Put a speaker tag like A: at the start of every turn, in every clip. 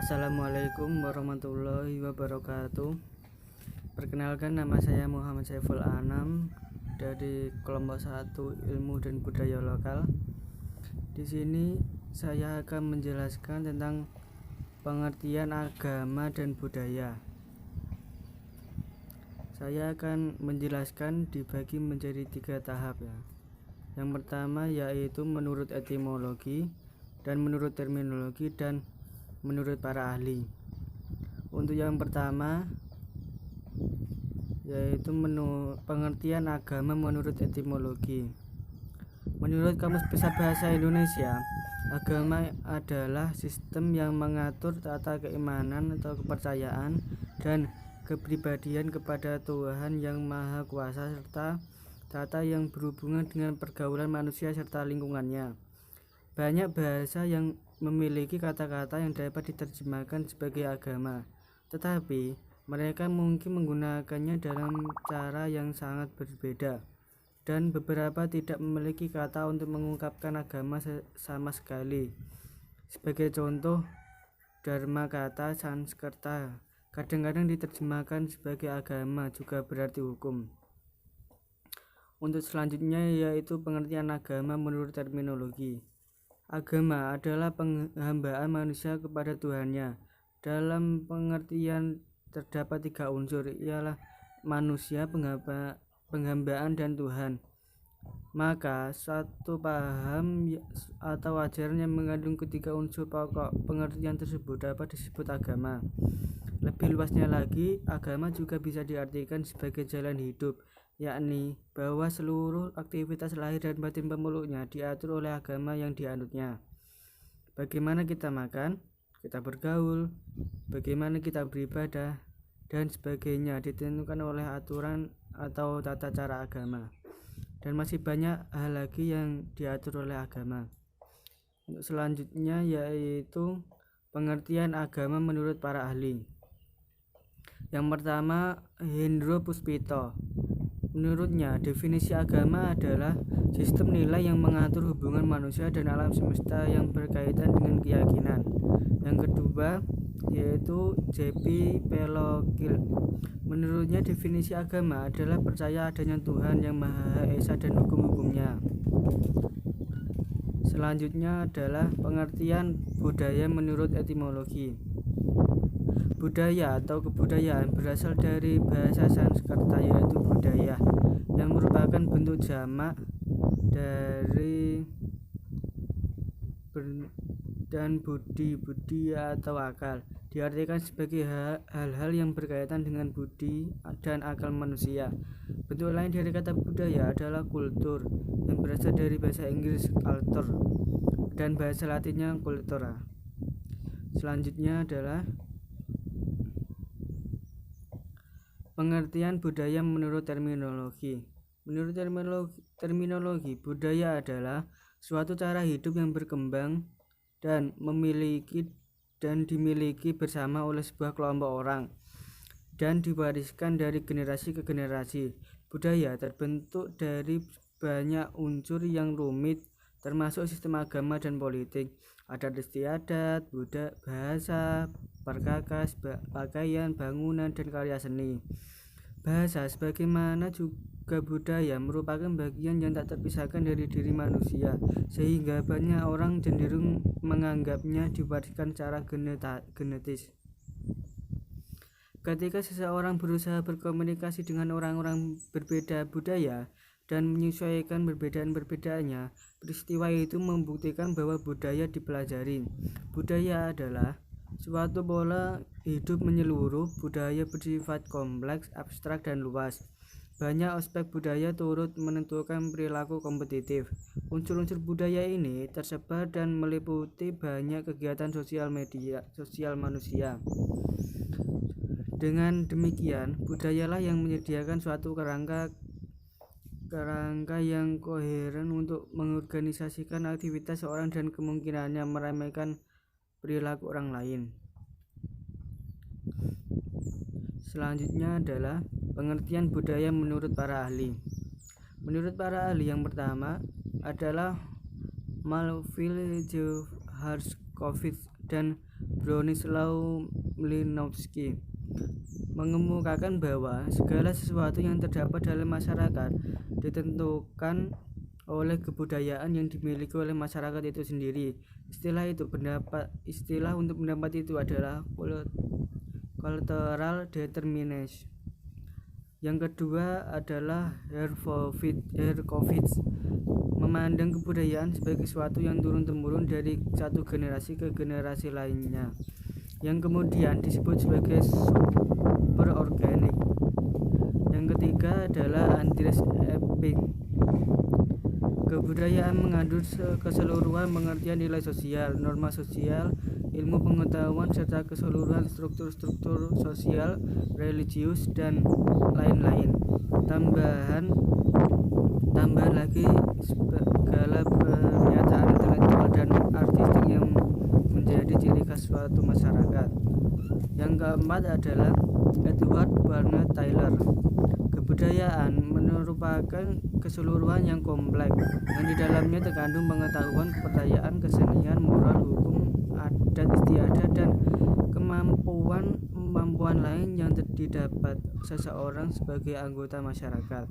A: Assalamualaikum warahmatullahi wabarakatuh. Perkenalkan, nama saya Muhammad Saiful Anam dari kelompok 1 Ilmu dan Budaya Lokal. Di sini saya akan menjelaskan tentang pengertian agama dan budaya. Saya akan menjelaskan dibagi menjadi 3 tahap ya. Yang pertama yaitu menurut etimologi, dan menurut terminologi, dan menurut para ahli. Untuk yang pertama yaitu pengertian agama menurut etimologi. Menurut Kamus Besar Bahasa Indonesia, agama adalah sistem yang mengatur tata keimanan atau kepercayaan dan kepribadian kepada Tuhan yang Maha Kuasa serta tata yang berhubungan dengan pergaulan manusia serta lingkungannya. Banyak bahasa yang memiliki kata-kata yang dapat diterjemahkan sebagai agama, tetapi mereka mungkin menggunakannya dalam cara yang sangat berbeda, dan beberapa tidak memiliki kata untuk mengungkapkan agama sama sekali. Sebagai contoh, dharma kata Sanskerta kadang-kadang diterjemahkan sebagai agama juga berarti hukum. Untuk selanjutnya yaitu pengertian agama menurut terminologi. Agama adalah penghambaan manusia kepada Tuhannya. Dalam pengertian terdapat 3 unsur, ialah manusia, penghambaan, dan Tuhan. Maka satu paham atau ajaran yang mengandung ketiga unsur pokok pengertian tersebut dapat disebut agama. Lebih luasnya lagi, agama juga bisa diartikan sebagai jalan hidup, yakni bahwa seluruh aktivitas lahir dan batin pemeluknya diatur oleh agama yang dianutnya. Bagaimana kita makan, kita bergaul, bagaimana kita beribadah, dan sebagainya ditentukan oleh aturan atau tata cara agama. Dan masih banyak hal lagi yang diatur oleh agama. Untuk selanjutnya yaitu pengertian agama menurut para ahli. Yang pertama, Hendro Puspito. Menurutnya, definisi agama adalah sistem nilai yang mengatur hubungan manusia dan alam semesta yang berkaitan dengan keyakinan. Yang kedua yaitu J.P. Pelokil. Menurutnya, definisi agama adalah percaya adanya Tuhan yang Maha Esa dan hukum-hukumnya. Selanjutnya adalah pengertian budaya menurut etimologi. Budaya atau kebudayaan berasal dari bahasa Sanskerta yaitu budaya, yang merupakan bentuk jamak dari dan budi atau akal. Diartikan sebagai hal-hal yang berkaitan dengan budi dan akal manusia. Bentuk lain dari kata budaya adalah kultur, yang berasal dari bahasa Inggris culture dan bahasa Latinnya cultura. Selanjutnya adalah pengertian budaya menurut terminologi. Menurut terminologi, budaya adalah suatu cara hidup yang berkembang dan dimiliki bersama oleh sebuah kelompok orang dan diwariskan dari generasi ke generasi. Budaya terbentuk dari banyak unsur yang rumit, termasuk sistem agama dan politik, adat istiadat, bahasa, perkakas, pakaian, bangunan, dan karya seni. Bahasa sebagaimana juga budaya merupakan bagian yang tak terpisahkan dari diri manusia, sehingga banyak orang cenderung menganggapnya diwariskan secara genetis. Ketika seseorang berusaha berkomunikasi dengan orang-orang berbeda budaya dan menyesuaikan perbedaan-perbedaannya, peristiwa itu membuktikan bahwa budaya dipelajari. Budaya adalah suatu pola hidup menyeluruh. Budaya bersifat kompleks, abstrak, dan luas. Banyak aspek budaya turut menentukan perilaku kompetitif. Unsur-unsur budaya ini tersebar dan meliputi banyak kegiatan sosial manusia. Dengan demikian, budayalah yang menyediakan suatu kerangka yang koheren untuk mengorganisasikan aktivitas seorang dan kemungkinannya meremehkan perilaku orang lain. Selanjutnya adalah pengertian budaya menurut para ahli. Menurut para ahli, yang pertama adalah Malvin Joharskovich dan Bronislaw Mlinovski mengemukakan bahwa segala sesuatu yang terdapat dalam masyarakat ditentukan oleh kebudayaan yang dimiliki oleh masyarakat itu sendiri. Istilah untuk pendapat itu adalah cultural determination. Yang kedua adalah Herkovits memandang kebudayaan sebagai sesuatu yang turun-temurun dari satu generasi ke generasi lainnya, yang kemudian disebut sebagai superorganik. Yang ketiga adalah Andreas Epping. Kebudayaan mengandung keseluruhan pengertian nilai sosial, norma sosial, ilmu pengetahuan, serta keseluruhan struktur-struktur sosial, religius, dan lain-lain. Tambahan lagi segala pernyataan intelektual dan artistik yang menjadi ciri khas suatu masyarakat. Yang keempat adalah Edward Barnett Taylor. Kebudayaan merupakan keseluruhan yang kompleks, yang di dalamnya terkandung pengetahuan, kepercayaan, kesenian, moral, hukum, adat istiadat, dan kemampuan lain yang didapat seseorang sebagai anggota masyarakat.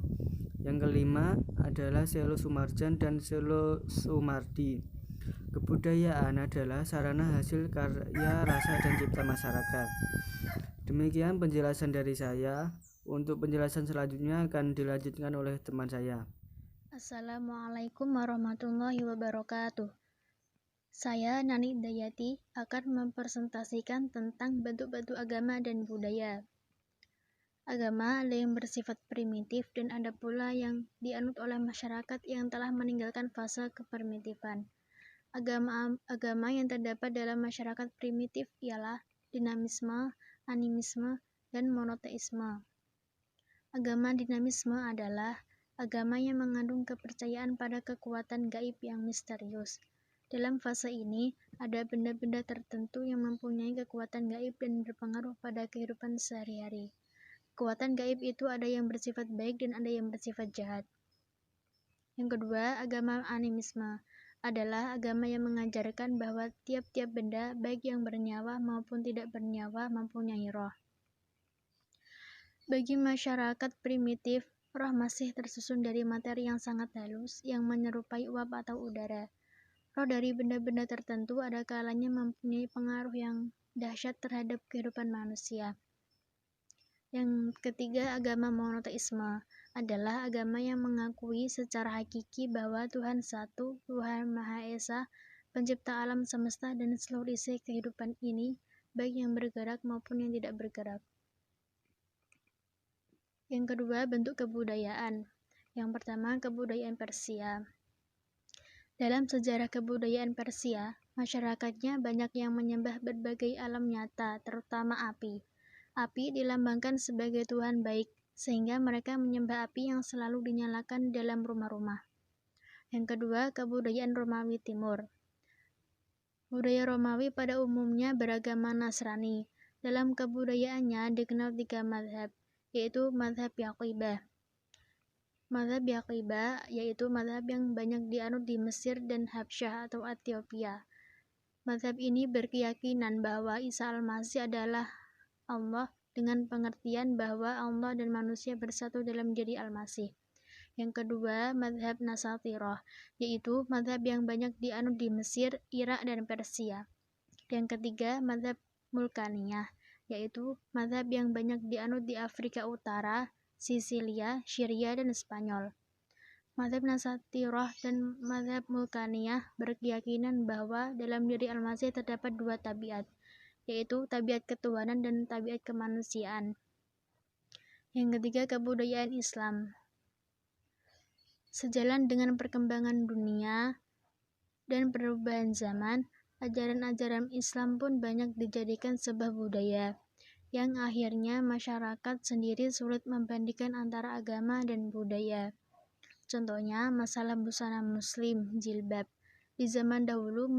A: Yang kelima adalah Selo Sumarjan dan Selo Sumardi. Kebudayaan adalah sarana hasil karya rasa dan cipta masyarakat. Demikian penjelasan dari saya. Untuk penjelasan selanjutnya akan dilanjutkan oleh teman saya.
B: Assalamualaikum warahmatullahi wabarakatuh. Saya Nani Dayati akan mempresentasikan tentang bentuk-bentuk agama dan budaya. Agama ada yang bersifat primitif dan ada pula yang dianut oleh masyarakat yang telah meninggalkan fase keprimitifan. Agama yang terdapat dalam masyarakat primitif ialah dinamisme, animisme, dan monoteisme. Agama dinamisme adalah agama yang mengandung kepercayaan pada kekuatan gaib yang misterius. Dalam fase ini, ada benda-benda tertentu yang mempunyai kekuatan gaib dan berpengaruh pada kehidupan sehari-hari. Kekuatan gaib itu ada yang bersifat baik dan ada yang bersifat jahat. Yang kedua, agama animisme adalah agama yang mengajarkan bahwa tiap-tiap benda, baik yang bernyawa maupun tidak bernyawa, mempunyai roh. Bagi masyarakat primitif, roh masih tersusun dari materi yang sangat halus yang menyerupai uap atau udara. Roh dari benda-benda tertentu ada kalanya mempunyai pengaruh yang dahsyat terhadap kehidupan manusia. Yang ketiga, agama monoteisme adalah agama yang mengakui secara hakiki bahwa Tuhan satu, Tuhan Maha Esa, pencipta alam semesta dan seluruh isi kehidupan ini, baik yang bergerak maupun yang tidak bergerak. Yang kedua, bentuk kebudayaan. Yang pertama, kebudayaan Persia. Dalam sejarah kebudayaan Persia, masyarakatnya banyak yang menyembah berbagai alam nyata, terutama api. Api dilambangkan sebagai Tuhan baik, sehingga mereka menyembah api yang selalu dinyalakan dalam rumah-rumah. Yang kedua, kebudayaan Romawi Timur. Budaya Romawi pada umumnya beragama Nasrani. Dalam kebudayaannya dikenal 3 mazhab, yaitu mazhab Yaqibah. Mazhab Yaqibah yaitu mazhab yang banyak dianut di Mesir dan Habsyah atau Ethiopia. Mazhab ini berkeyakinan bahwa Isa Al-Masih adalah Allah dengan pengertian bahwa Allah dan manusia bersatu dalam diri Al-Masih. Yang kedua, mazhab Nasatirah, yaitu mazhab yang banyak dianut di Mesir, Irak, dan Persia. Yang ketiga, mazhab Mulkaniyah, yaitu mazhab yang banyak dianut di Afrika Utara, Sisilia, Syria, dan Spanyol. Mazhab Nasatirah dan mazhab Mulkaniyah berkeyakinan bahwa dalam diri Al-Masih terdapat 2 tabiat, yaitu tabiat ketuhanan dan tabiat kemanusiaan. Yang ketiga, kebudayaan Islam. Sejalan dengan perkembangan dunia dan perubahan zaman, ajaran-ajaran Islam pun banyak dijadikan sebuah budaya, yang akhirnya masyarakat sendiri sulit membandingkan antara agama dan budaya. Contohnya, masalah busana muslim, jilbab. Di zaman dahulu,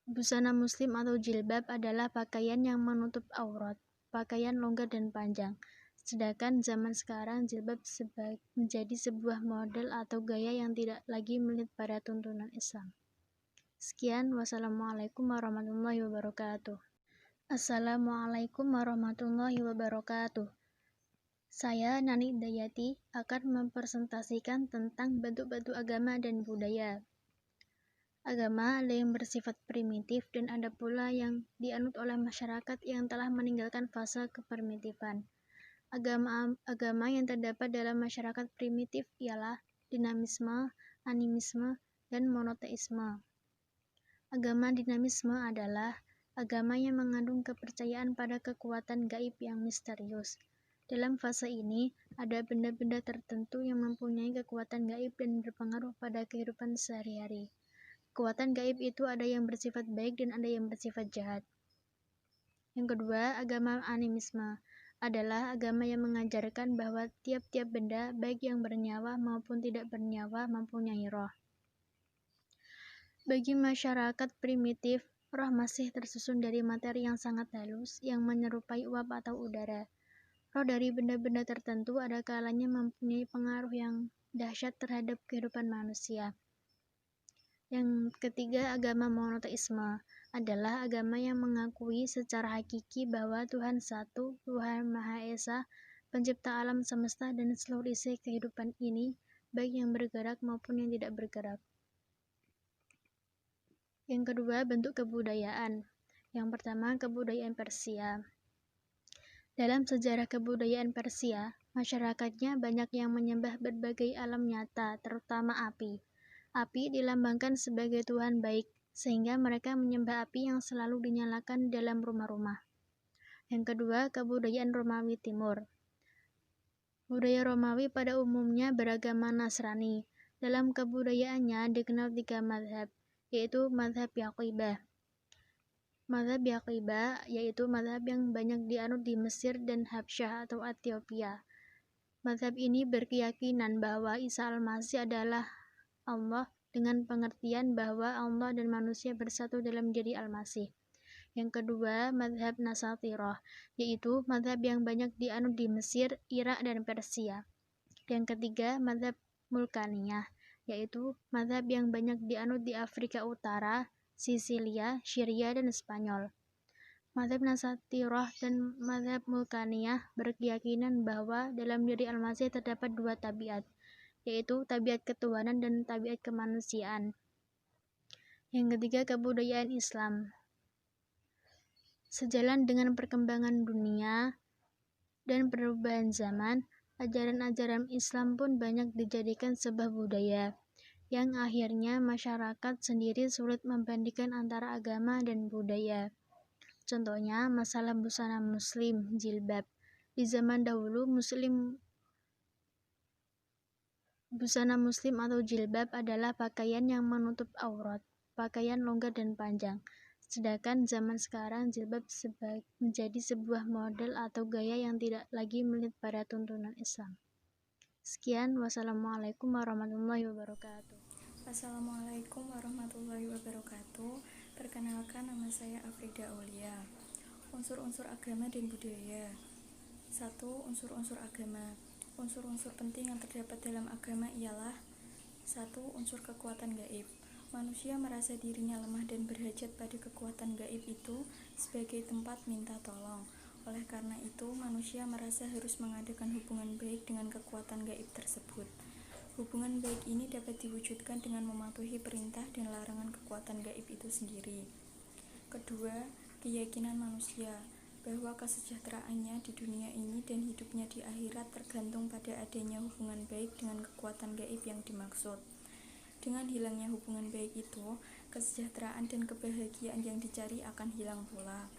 B: busana muslim atau jilbab adalah pakaian yang menutup aurat, pakaian longgar dan panjang. Sedangkan zaman sekarang jilbab menjadi sebuah model atau gaya yang tidak lagi melihat pada tuntunan Islam. Sekian, wassalamualaikum warahmatullahi wabarakatuh. Assalamualaikum warahmatullahi wabarakatuh. Saya Nani Dayati akan mempresentasikan tentang bentuk-bentuk agama dan budaya. Agama ada yang bersifat primitif dan ada pula yang dianut oleh masyarakat yang telah meninggalkan fase keprimitifan. Agama yang terdapat dalam masyarakat primitif ialah dinamisme, animisme, dan monoteisme. Agama dinamisme adalah agama yang mengandung kepercayaan pada kekuatan gaib yang misterius. Dalam fase ini, ada benda-benda tertentu yang mempunyai kekuatan gaib dan berpengaruh pada kehidupan sehari-hari. Kekuatan gaib itu ada yang bersifat baik dan ada yang bersifat jahat. Yang kedua, agama animisme adalah agama yang mengajarkan bahwa tiap-tiap benda, baik yang bernyawa maupun tidak bernyawa, mempunyai roh. Bagi masyarakat primitif, roh masih tersusun dari materi yang sangat halus yang menyerupai uap atau udara. Roh dari benda-benda tertentu ada kalanya mempunyai pengaruh yang dahsyat terhadap kehidupan manusia. Yang ketiga, agama monoteisme adalah agama yang mengakui secara hakiki bahwa Tuhan satu, Tuhan Maha Esa, pencipta alam semesta dan seluruh isi kehidupan ini, baik yang bergerak maupun yang tidak bergerak. Yang kedua, bentuk kebudayaan. Yang pertama, kebudayaan Persia. Dalam sejarah kebudayaan Persia, masyarakatnya banyak yang menyembah berbagai alam nyata, terutama api. Api dilambangkan sebagai Tuhan baik, sehingga mereka menyembah api yang selalu dinyalakan dalam rumah-rumah. Yang kedua, kebudayaan Romawi Timur. Budaya Romawi pada umumnya beragama Nasrani. Dalam kebudayaannya dikenal 3 mazhab, yaitu mazhab Yaqibah. Mazhab Yaqibah yaitu mazhab yang banyak dianut di Mesir dan Habsyah atau Ethiopia. Mazhab ini berkeyakinan bahwa Isa Al-Masih adalah Allah dengan pengertian bahwa Allah dan manusia bersatu dalam diri Al-Masih. Yang kedua, mazhab Nasatirah, yaitu mazhab yang banyak dianut di Mesir, Irak, dan Persia. Yang ketiga, mazhab Mulkaniyah, yaitu mazhab yang banyak dianut di Afrika Utara, Sisilia, Syria, dan Spanyol. Mazhab Nasatirah dan mazhab Mulkaniyah berkeyakinan bahwa dalam diri Al-Masih terdapat 2 tabiat, yaitu tabiat ketuhanan dan tabiat kemanusiaan. Yang ketiga, kebudayaan Islam. Sejalan dengan perkembangan dunia dan perubahan zaman, ajaran-ajaran Islam pun banyak dijadikan sebuah budaya, yang akhirnya masyarakat sendiri sulit membandingkan antara agama dan budaya. Contohnya, masalah busana muslim, jilbab. Di zaman dahulu, busana muslim atau jilbab adalah pakaian yang menutup aurat, pakaian longgar dan panjang. Sedangkan zaman sekarang jilbab menjadi sebuah model atau gaya yang tidak lagi melihat pada tuntunan Islam. Sekian, wassalamualaikum warahmatullahi wabarakatuh.
C: Assalamualaikum warahmatullahi wabarakatuh. Perkenalkan, nama saya Afrida Aulia. Unsur-unsur agama dan budaya. 1. Unsur-unsur agama. Unsur-unsur penting yang terdapat dalam agama ialah 1. Unsur kekuatan gaib. Manusia merasa dirinya lemah dan berhajat pada kekuatan gaib itu sebagai tempat minta tolong. Oleh karena itu, manusia merasa harus mengadakan hubungan baik dengan kekuatan gaib tersebut. Hubungan baik ini dapat diwujudkan dengan mematuhi perintah dan larangan kekuatan gaib itu sendiri. Kedua, keyakinan manusia bahwa kesejahteraannya di dunia ini dan hidupnya di akhirat tergantung pada adanya hubungan baik dengan kekuatan gaib yang dimaksud. Dengan hilangnya hubungan baik itu, kesejahteraan dan kebahagiaan yang dicari akan hilang pula.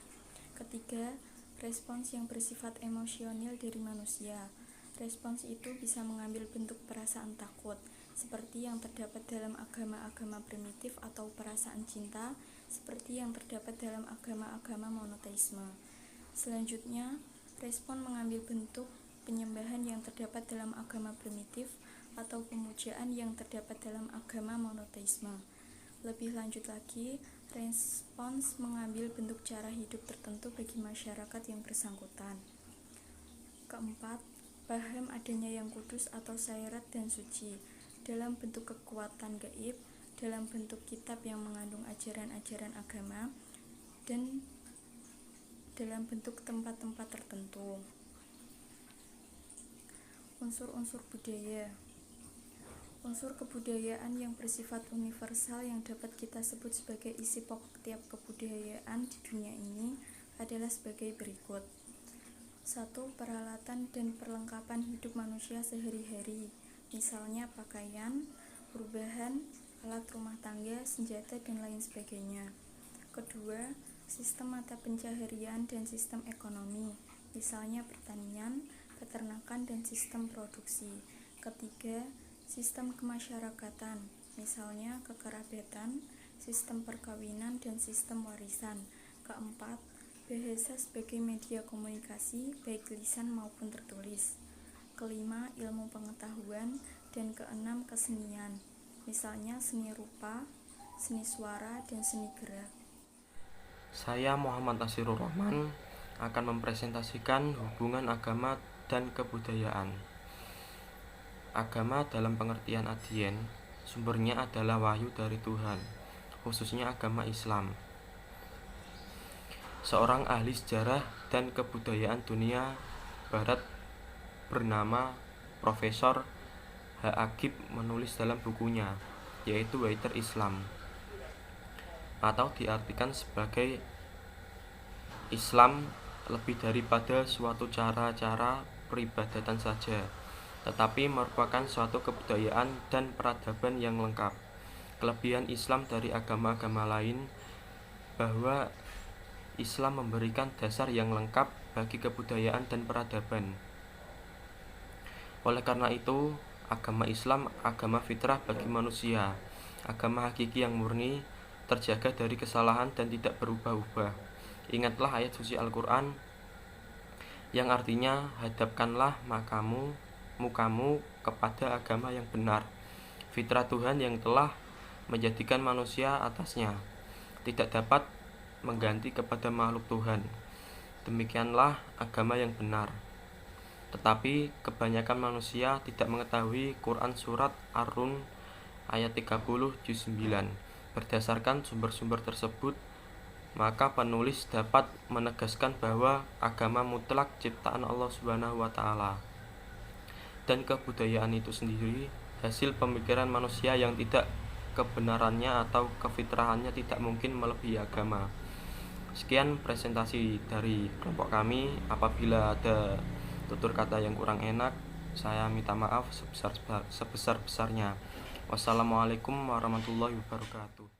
C: Ketiga, respons yang bersifat emosional dari manusia. Respons itu bisa mengambil bentuk perasaan takut, seperti yang terdapat dalam agama-agama primitif, atau perasaan cinta, seperti yang terdapat dalam agama-agama monoteisme. Selanjutnya, respon mengambil bentuk penyembahan yang terdapat dalam agama primitif, atau pemujaan yang terdapat dalam agama monoteisme. Lebih lanjut lagi, respons mengambil bentuk cara hidup tertentu bagi masyarakat yang bersangkutan. Keempat, paham adanya yang kudus atau syairat dan suci dalam bentuk kekuatan gaib dalam bentuk kitab yang mengandung ajaran-ajaran agama dan dalam bentuk tempat-tempat tertentu. Unsur-unsur budaya. Unsur kebudayaan yang bersifat universal yang dapat kita sebut sebagai isi pokok tiap kebudayaan di dunia ini adalah sebagai berikut. 1. Peralatan dan perlengkapan hidup manusia sehari-hari, misalnya pakaian, perubahan, alat rumah tangga, senjata, dan lain sebagainya. Kedua, sistem mata pencaharian dan sistem ekonomi, misalnya pertanian, peternakan, dan sistem produksi. Ketiga, sistem kemasyarakatan, misalnya kekerabatan, sistem perkawinan, dan sistem warisan. Keempat, bahasa sebagai media komunikasi, baik lisan maupun tertulis. Kelima, ilmu pengetahuan, dan keenam, kesenian, misalnya seni rupa, seni suara, dan seni gerak.
D: Saya Muhammad Nasirur Rahman akan mempresentasikan hubungan agama dan kebudayaan. Agama dalam pengertian adian, sumbernya adalah wahyu dari Tuhan, khususnya agama Islam. Seorang ahli sejarah dan kebudayaan dunia barat bernama Profesor H. Agib menulis dalam bukunya, yaitu Waiter Islam, atau diartikan sebagai Islam lebih daripada suatu cara-cara peribadatan saja, tetapi merupakan suatu kebudayaan dan peradaban yang lengkap. Kelebihan Islam dari agama-agama lain bahwa Islam memberikan dasar yang lengkap bagi kebudayaan dan peradaban. Oleh karena itu, agama Islam agama fitrah bagi manusia, agama hakiki yang murni, terjaga dari kesalahan dan tidak berubah-ubah. Ingatlah ayat suci Al-Quran yang artinya, hadapkanlah mukamu kepada agama yang benar, fitrah Tuhan yang telah menjadikan manusia atasnya, tidak dapat mengganti kepada makhluk Tuhan. Demikianlah agama yang benar. Tetapi kebanyakan manusia tidak mengetahui Quran surat Ar-Rum ayat 30 juz 9. Berdasarkan sumber-sumber tersebut, maka penulis dapat menegaskan bahwa agama mutlak ciptaan Allah Subhanahu wa Ta'ala dan kebudayaan itu sendiri hasil pemikiran manusia yang tidak kebenarannya atau kefitrahannya tidak mungkin melebihi agama. Sekian presentasi dari kelompok kami. Apabila ada tutur kata yang kurang enak, saya minta maaf sebesar-besarnya. Wassalamualaikum warahmatullahi wabarakatuh.